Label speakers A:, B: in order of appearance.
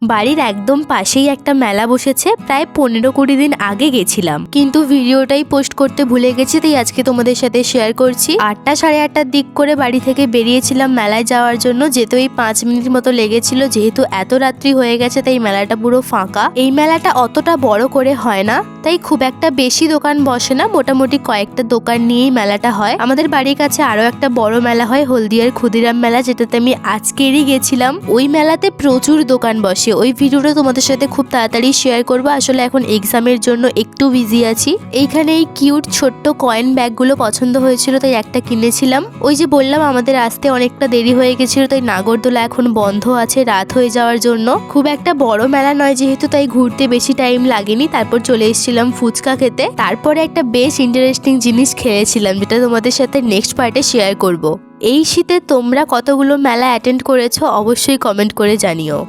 A: বাড়ির একদম পাশেই একটা মেলা বসেছে, প্রায় 15-20 দিন আগে গেছিলাম, কিন্তু ভিডিওটাই পোস্ট করতে ভুলে গেছি, তাই আজকে তোমাদের সাথে শেয়ার করছি। 8টা 8:30টার দিক করে বাড়ি থেকে বেরিয়েছিলাম মেলায় যাওয়ার জন্য, যেতে ওই 5 মিনিট মতো লেগেছিল। যেহেতু এত রাত্রি হয়ে গেছে তাই মেলাটা পুরো ফাঁকা। এই মেলাটা অতটা বড় করে হয় না, তাই খুব একটা বেশি দোকান বসে না, মোটামুটি কয়েকটা দোকান নিয়েই মেলাটা হয়। আমাদের বাড়ির কাছে আরো একটা বড় মেলা হয়, হলদিয়ার ক্ষুদিরাম মেলা, যেটাতে আমি আজকেরই গেছিলাম। ওই মেলাতে প্রচুর দোকান বসে। ওই ভিডিওটা তোমাদের সাথে খুব তাড়াতাড়ি শেয়ার করবো। আসলে এখন এক্সামের জন্য একটু বিজি আছি। এইখানে এই কিউট ছোট্ট কয়েন ব্যাগগুলো পছন্দ হয়েছিল, তাই একটা কিনেছিলাম। ওই যে বললাম আমাদের আসতে অনেকটা দেরি হয়ে গেছিল, তাই নাগরদোলা এখন বন্ধ আছে রাত হয়ে যাওয়ার জন্য। খুব একটা বড় মেলা নয় যেহেতু, তাই ঘুরতে বেশি টাইম লাগেনি। তারপর চলে এসেছিলাম ফুচকা খেতে। তারপরে একটা বেশ ইন্টারেস্টিং জিনিস খেয়েছিলাম, যেটা তোমাদের সাথে নেক্সট পার্টে শেয়ার করব। এই শীতে তোমরা কতগুলো মেলা অ্যাটেন্ড করেছো অবশ্যই কমেন্ট করে জানিও।